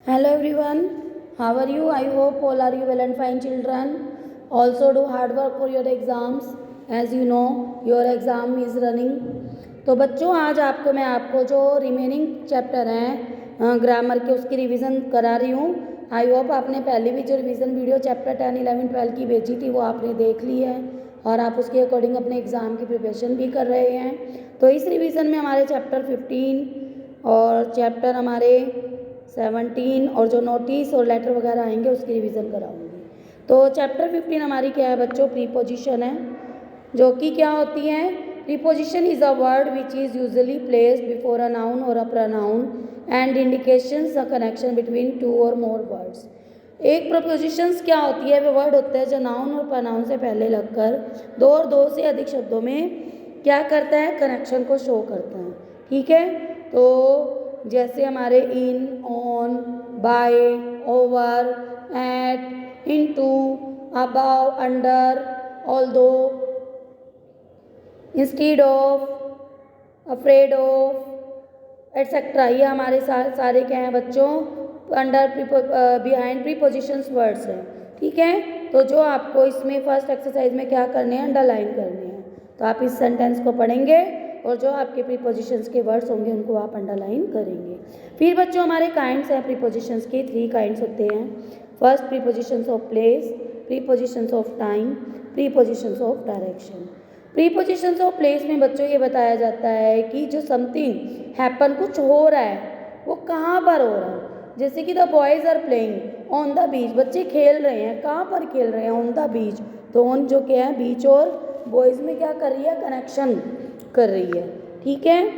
Hello everyone, how are you? I hope all are you well and fine children. Also do hard work for your exams. As you know, your exam is running. तो बच्चों आज मैं आपको जो remaining chapter हैं grammar के उसकी revision करा रही हूँ. आई होप आपने पहले भी जो रिवीजन वीडियो चैप्टर 10, 11, 12 की भेजी थी वो आपने देख ली है और आप उसके अकॉर्डिंग अपने एग्ज़ाम की प्रिपरेशन भी कर रहे हैं. तो इस रिवीजन में हमारे चैप्टर 15 और चैप्टर हमारे 17 और जो नोटिस और लेटर वगैरह आएंगे उसकी रिवीजन कराऊंगी. तो चैप्टर 15 हमारी क्या है बच्चों? प्रीपोजिशन है, जो कि क्या होती है? Preposition is a word which is usually placed before a noun or a pronoun and indications a connection between two or more words. एक प्रपोजिशंस क्या होती है? वे वर्ड होते हैं जो नाउन और प्रोनाउन से पहले लगकर दो और दो से अधिक शब्दों में क्या करता है? कनेक्शन को शो करता है. ठीक है, तो जैसे हमारे in, on, by, over, at, into, above, under, although, instead of, afraid of, etcetera. ये हमारे सारे क्या हैं बच्चों? अंडर बिहाइंड प्रीपोजिशंस वर्ड्स हैं. ठीक है, तो जो आपको इसमें फर्स्ट एक्सरसाइज में क्या करने हैं? अंडरलाइन करने हैं. तो आप इस सेंटेंस को पढ़ेंगे और जो आपके प्रीपोजिशंस के वर्ड्स होंगे उनको आप अंडरलाइन करेंगे. फिर बच्चों हमारे काइंड्स हैं प्रीपोजिशंस के. 3 काइंड्स होते हैं. First, prepositions of place, prepositions of time, prepositions of direction. Prepositions of place में बच्चों ये बताया जाता है कि जो समथिंग हैपन, कुछ हो रहा है, वो कहाँ पर हो रहा है. जैसे कि the boys are playing on the beach, बच्चे खेल रहे हैं. कहाँ पर खेल रहे हैं? On the beach. तो ऑन जो क्या है? बीच और बॉयज़ में क्या कर रही है? कनेक्शन कर रही है. ठीक है,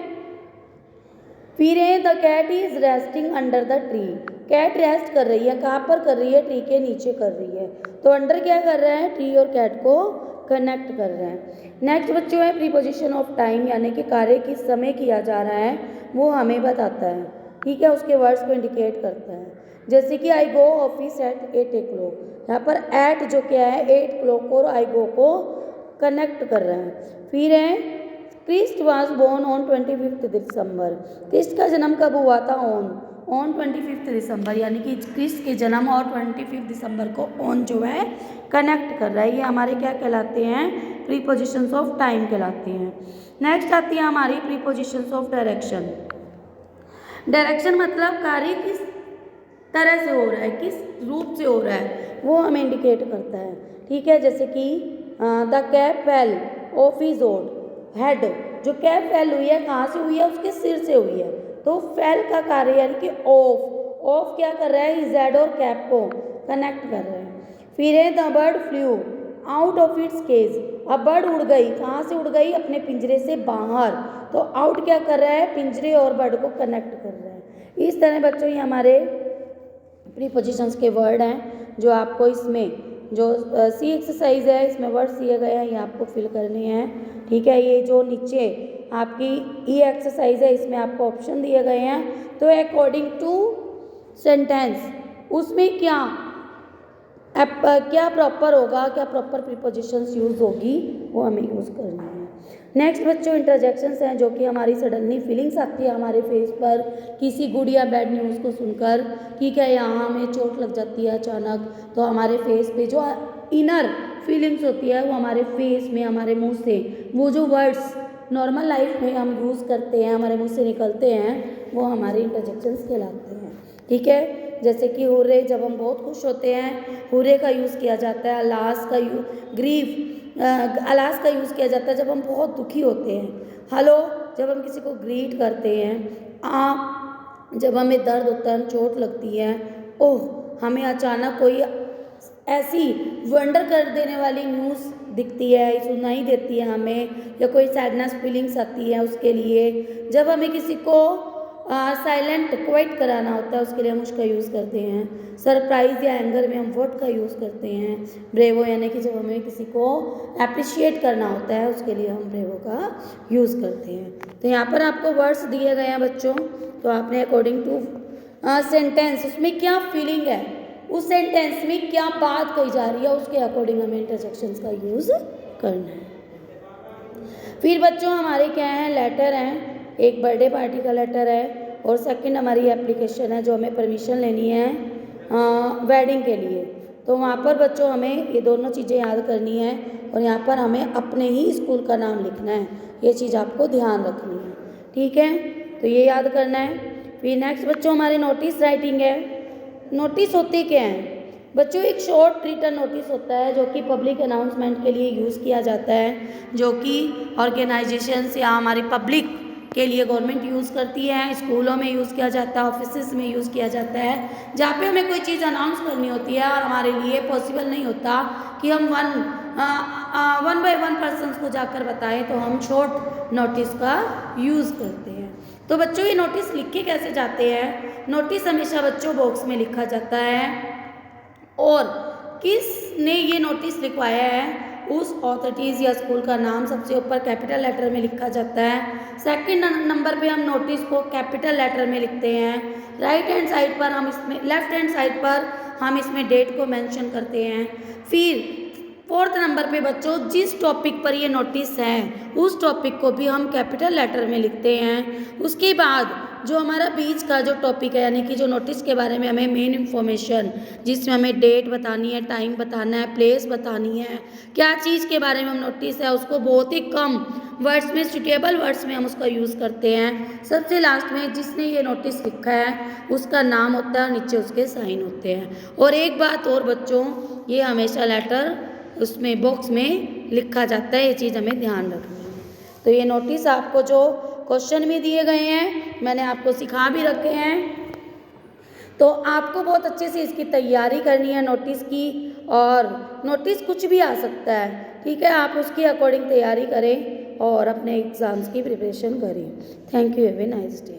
फिर है the cat is resting under the tree. Cat rest कर रही है. कहाँ पर कर रही है? ट्री के नीचे कर रही है. तो अंडर क्या कर रहा है? ट्री और कैट को कनेक्ट कर रहा है. नेक्स्ट बच्चों है प्रीपोजिशन ऑफ टाइम, यानी कि कार्य किस समय किया जा रहा है वो हमें बताता है. ठीक है, उसके वर्ड्स को इंडिकेट करता है. जैसे कि आई गो ऑफिस एट 8 o'clock. यहाँ पर एट जो क्या है? 8 o'clock और आई गो को कनेक्ट कर रहा है. फिर है Christ was born on 25 December. Christ का जन्म कब हुआ था? ऑन 25 दिसंबर, यानी कि क्रिस्ट के जन्म और 25 दिसंबर को ऑन जो है कनेक्ट कर रहा है. ये हमारे क्या कहलाते हैं? प्रीपोजिशंस ऑफ टाइम कहलाते हैं. नेक्स्ट आती है हमारी प्रीपोजिशंस ऑफ डायरेक्शन. डायरेक्शन मतलब कार्य किस तरह से हो रहा है, किस रूप से हो रहा है, वो हमें इंडिकेट करता है. ठीक है, जैसे कि the cap fell off his head. जो कैप फेल हुई है कहाँ से हुई है? उसके सिर से हुई है. तो फेल का कार्य यानी कि ऑफ क्या कर रहा है? हिज हेड और कैप को कनेक्ट कर रहा है. फिर है the bird flew out of its cage. अब बर्ड उड़ गई. कहाँ से उड़ गई? अपने पिंजरे से बाहर. तो आउट क्या कर रहा है? पिंजरे और बर्ड को कनेक्ट कर रहा है. इस तरह बच्चों ये हमारे प्रीपोजिशंस के वर्ड हैं जो आपको इसमें जो सी एक्सरसाइज है इसमें वर्ड दिए गए हैं, ये आपको फिल करने हैं. ठीक है, ये जो नीचे आपकी ई एक्सरसाइज है इसमें आपको ऑप्शन दिए गए हैं. तो अकॉर्डिंग टू सेंटेंस उसमें क्या प्रॉपर होगा, क्या प्रॉपर प्रीपोजिशंस यूज़ होगी वो हमें यूज़ करनी है. नेक्स्ट बच्चों इंटरजेक्शंस हैं जो कि हमारी सडनली फीलिंग्स आती है हमारे फेस पर किसी गुड या बैड न्यूज़ को सुनकर. ठीक है, यहाँ हमें चोट लग जाती है अचानक, तो हमारे फेस पे जो इनर फीलिंग्स होती है वो हमारे फेस में, हमारे मुंह से वो जो वर्ड्स नॉर्मल लाइफ में हम यूज़ करते हैं, हमारे मुंह से निकलते हैं, वो हमारे इंटरजेक्शंस कहलाते हैं. ठीक है, जैसे कि हुर्रे, जब हम बहुत खुश होते हैं हुर्रे का यूज़ किया जाता है. अलास का यूज़ किया जाता है जब हम बहुत दुखी होते हैं. हेलो जब हम किसी को ग्रीट करते हैं. जब हमें दर्द होता है, चोट लगती है. ओह हमें अचानक कोई ऐसी वंडर कर देने वाली न्यूज़ दिखती है, सुनाई देती है हमें, या कोई सैडनेस फीलिंग्स आती है उसके लिए. जब हमें किसी को साइलेंट क्वाइट कराना होता है उसके लिए हम उसका यूज़ करते हैं. सरप्राइज़ या एंगर में हम वर्ड का यूज़ करते हैं. ब्रेवो यानी कि जब हमें किसी को अप्रिशिएट करना होता है उसके लिए हम ब्रेवो का यूज़ करते हैं. तो यहाँ पर आपको वर्ड्स दिए गए हैं बच्चों, तो आपने अकॉर्डिंग टू सेंटेंस उसमें क्या फीलिंग है, उस सेंटेंस में क्या बात कही जा रही है, उसके अकॉर्डिंग हमें इंटरजेक्शंस का यूज़ करना है. फिर बच्चों हमारे क्या हैं? लेटर हैं. एक बर्थडे पार्टी का लेटर है और सेकंड हमारी एप्लीकेशन है जो हमें परमिशन लेनी है वेडिंग के लिए। तो वहाँ पर बच्चों हमें ये दोनों चीज़ें याद करनी है और यहाँ पर हमें अपने ही स्कूल का नाम लिखना है, ये चीज़ आपको ध्यान रखनी है, ठीक है। तो ये याद करना है। फिर नेक्स्ट बच्चों हमारे नोटिस राइटिंग है। नोटिस होते क्या हैं बच्चों? एक शॉर्ट रिटन नोटिस होता है जो कि पब्लिक अनाउंसमेंट के लिए यूज़ किया जाता है, जो कि ऑर्गेनाइजेशंस या हमारी पब्लिक के लिए गवर्नमेंट यूज़ करती है, स्कूलों में यूज़ किया जाता है, ऑफिसेज में यूज़ किया जाता है, जहाँ पे हमें कोई चीज़ अनाउंस करनी होती है और हमारे लिए पॉसिबल नहीं होता कि हम वन बाय वन पर्सन को जाकर बताएं, तो हम शॉर्ट नोटिस का यूज़ करते हैं। तो बच्चों ये नोटिस लिख के कैसे जाते हैं? नोटिस हमेशा बच्चों बॉक्स में लिखा जाता है और किसने ये नोटिस लिखवाया है उस अथॉरिटीज़ या स्कूल का नाम सबसे ऊपर कैपिटल लेटर में लिखा जाता है। सेकंड नंबर पे हम नोटिस को कैपिटल लेटर में लिखते हैं। राइट हैंड साइड पर हम इसमें लेफ्ट हैंड साइड पर हम इसमें डेट को मेंशन करते हैं। फिर फोर्थ नंबर पे बच्चों जिस टॉपिक पर ये नोटिस है उस टॉपिक को भी हम कैपिटल लेटर में लिखते हैं। उसके बाद जो हमारा बीच का जो टॉपिक है यानी कि जो नोटिस के बारे में हमें मेन इन्फॉर्मेशन, जिसमें हमें डेट बतानी है, टाइम बताना है, प्लेस बतानी है, क्या चीज़ के बारे में हम नोटिस है उसको बहुत ही कम वर्ड्स में, सुटेबल वर्ड्स में हम उसका यूज़ करते हैं। सबसे लास्ट में जिसने ये नोटिस लिखा है उसका नाम होता है, नीचे उसके साइन होते हैं। और एक बात और बच्चों, ये हमेशा लेटर उसमें बॉक्स में लिखा जाता है, ये चीज़ हमें ध्यान रखनी है। तो ये नोटिस आपको जो क्वेश्चन में दिए गए हैं मैंने आपको सिखा भी रखे हैं, तो आपको बहुत अच्छे से इसकी तैयारी करनी है नोटिस की। और नोटिस कुछ भी आ सकता है, ठीक है, आप उसकी अकॉर्डिंग तैयारी करें और अपने एग्ज़ाम्स की प्रिपरेशन करें। Thank you, have a nice day.